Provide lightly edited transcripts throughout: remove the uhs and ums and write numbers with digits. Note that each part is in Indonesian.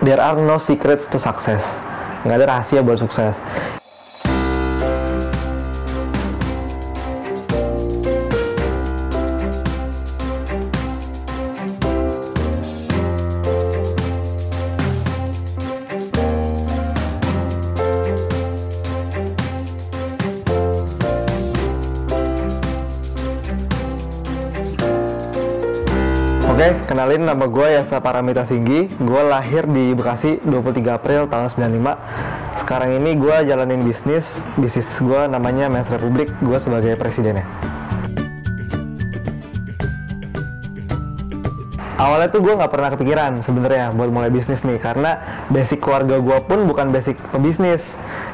There are no secrets to success. Nggak ada rahasia buat sukses. Oke, kenalin, nama gue Yasa Paramita Singgi. Gue lahir di Bekasi 23 April tahun 95. Sekarang ini gue jalanin bisnis gue namanya Men's Republic. Gue sebagai presidennya. Awalnya tuh gue nggak pernah kepikiran sebenarnya buat mulai bisnis nih, karena basic keluarga gue pun bukan basic pebisnis.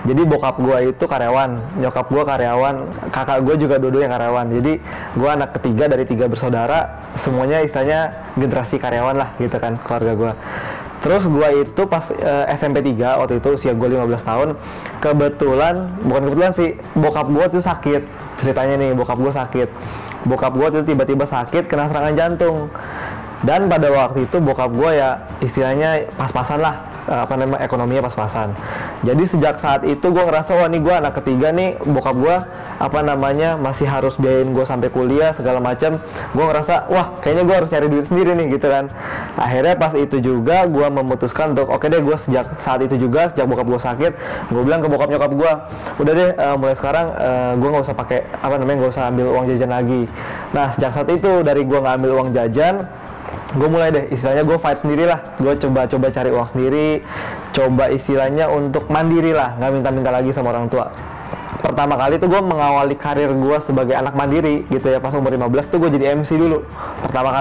Jadi bokap gue itu karyawan, nyokap gue karyawan, kakak gue juga dua-duanya karyawan. Jadi gue anak ketiga dari 3 bersaudara, semuanya istilahnya generasi karyawan lah gitu kan keluarga gue. Terus gue itu pas SMP 3 waktu itu usia gue 15 tahun, bukan kebetulan sih, bokap gue tuh sakit. Ceritanya nih, bokap gue sakit. Bokap gue tuh tiba-tiba sakit kena serangan jantung. Dan pada waktu itu bokap gue ya istilahnya pas-pasan lah, ekonominya pas-pasan. Jadi sejak saat itu gue ngerasa, wah nih gue anak ketiga nih, bokap gue masih harus biayain gue sampai kuliah segala macam. Gue ngerasa, wah kayaknya gue harus cari duit sendiri nih gitu kan. Akhirnya pas itu juga gue memutuskan untuk oke deh, gue sejak saat itu juga, sejak bokap gue sakit, gue bilang ke bokap nyokap gue, udah deh mulai sekarang gue nggak usah pakai nggak usah ambil uang jajan lagi. Nah sejak saat itu dari gue nggak ambil uang jajan, gue mulai deh istilahnya gue fight sendiri lah. Gue coba cari uang sendiri, coba istilahnya untuk mandiri lah, nggak minta-minta lagi sama orang tua. Pertama kali tuh gue mengawali karir gue sebagai anak mandiri gitu ya, pas umur 15 tuh gue jadi MC dulu. Pertama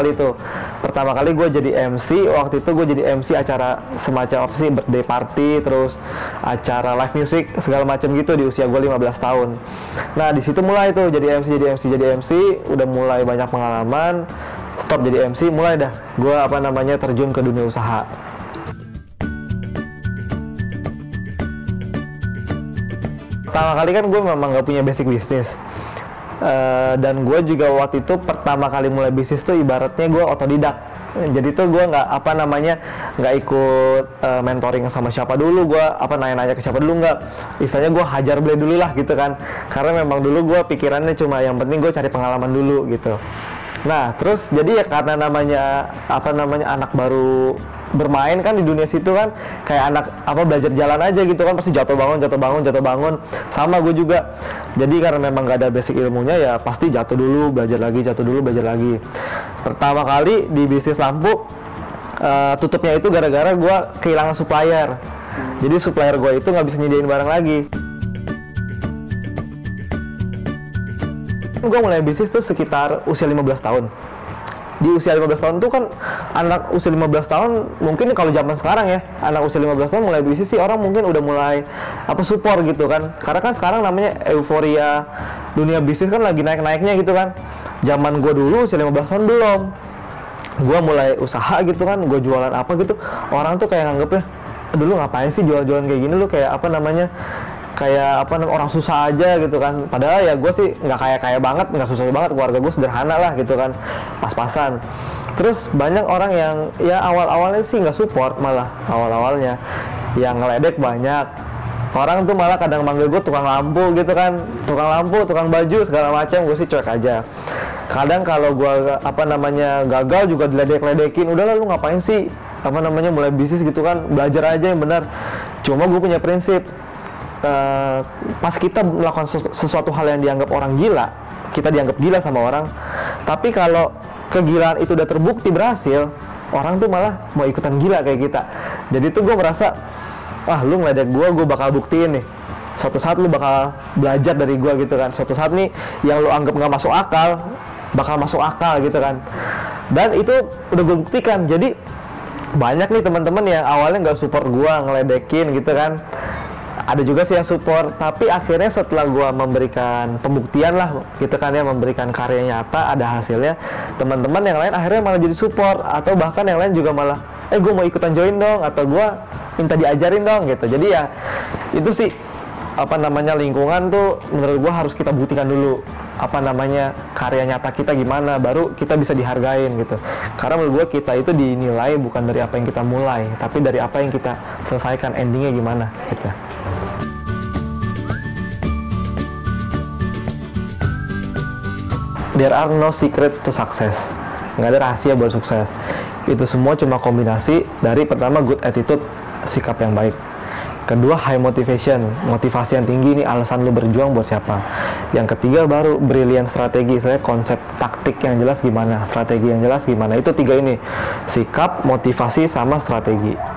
kali gue jadi MC, waktu itu gue jadi MC acara semacam birthday party, terus acara live music segala macam gitu di usia gue 15 tahun. Nah di situ mulai tuh jadi MC, udah mulai banyak pengalaman. Stop jadi MC, mulai dah gue terjun ke dunia usaha. Pertama kali kan gue memang gak punya basic bisnis, dan gue juga waktu itu pertama kali mulai bisnis tuh ibaratnya gue otodidak. Jadi tuh gue nggak ikut mentoring sama siapa dulu, gue nanya-nanya ke siapa dulu, nggak. Istilahnya gue hajar beli dulu lah gitu kan, karena memang dulu gue pikirannya cuma yang penting gue cari pengalaman dulu gitu. Nah terus jadi ya karena anak baru bermain kan di dunia situ kan, kayak anak belajar jalan aja gitu kan, pasti jatuh bangun. Sama gue juga. Jadi karena memang gak ada basic ilmunya ya pasti jatuh dulu, belajar lagi. Pertama kali di bisnis lampu, tutupnya itu gara-gara gue kehilangan supplier. Jadi supplier gue itu nggak bisa nyediain barang lagi. Gue mulai bisnis tuh sekitar usia 15 tahun. Di usia 15 tahun tuh kan, anak usia 15 tahun mungkin kalau zaman sekarang ya, anak usia 15 tahun mulai bisnis sih orang mungkin udah mulai support gitu kan. Karena kan sekarang namanya euforia dunia bisnis kan lagi naik-naiknya gitu kan. Zaman gue dulu usia 15 tahun belum. Gue mulai usaha gitu kan, gue jualan apa gitu. Orang tuh kayak nganggepnya, dulu ngapain sih jual-jualan kayak gini, lu kayak orang susah aja gitu kan. Padahal ya gue sih nggak kaya banget, nggak susah banget, keluarga gue sederhana lah gitu kan, pas-pasan. Terus banyak orang yang ya awal-awalnya sih nggak support, malah awalnya yang ngeledek banyak. Orang tuh malah kadang manggil gue tukang lampu gitu kan, tukang baju segala macam. Gue sih cuek aja. Kadang kalau gue gagal juga diledek-ledekin, udah lah lu ngapain sih mulai bisnis gitu kan, belajar aja yang benar. Cuma gue punya prinsip, pas kita melakukan sesuatu hal yang dianggap orang gila, kita dianggap gila sama orang. Tapi kalau kegilaan itu udah terbukti berhasil, orang tuh malah mau ikutan gila kayak kita. Jadi tuh gue merasa, wah lu ngeledek gue bakal buktiin nih, suatu saat lu bakal belajar dari gue gitu kan. Suatu saat nih yang lu anggap nggak masuk akal bakal masuk akal gitu kan. Dan itu udah gue buktikan. Jadi banyak nih teman-teman yang awalnya nggak support gue, ngeledekin gitu kan. Ada juga sih yang support, tapi akhirnya setelah gue memberikan pembuktian lah gitu kan ya, memberikan karya nyata, ada hasilnya, teman-teman yang lain akhirnya malah jadi support, atau bahkan yang lain juga malah gue mau ikutan join dong, atau gue minta diajarin dong gitu. Jadi ya itu sih lingkungan tuh menurut gue harus kita buktikan dulu. apa namanya karya nyata kita gimana, baru kita bisa dihargain gitu. Karena menurut gue kita itu dinilai bukan dari apa yang kita mulai, tapi dari apa yang kita selesaikan, endingnya gimana gitu. There are no secrets to success. Nggak ada rahasia buat sukses. Itu semua cuma kombinasi dari pertama good attitude, sikap yang baik. Kedua high motivation, motivasi yang tinggi, ini alasan lu berjuang buat siapa. Yang ketiga baru brilliant strategi, saya konsep taktik yang jelas gimana, strategi yang jelas gimana. Itu tiga ini, sikap, motivasi, sama strategi.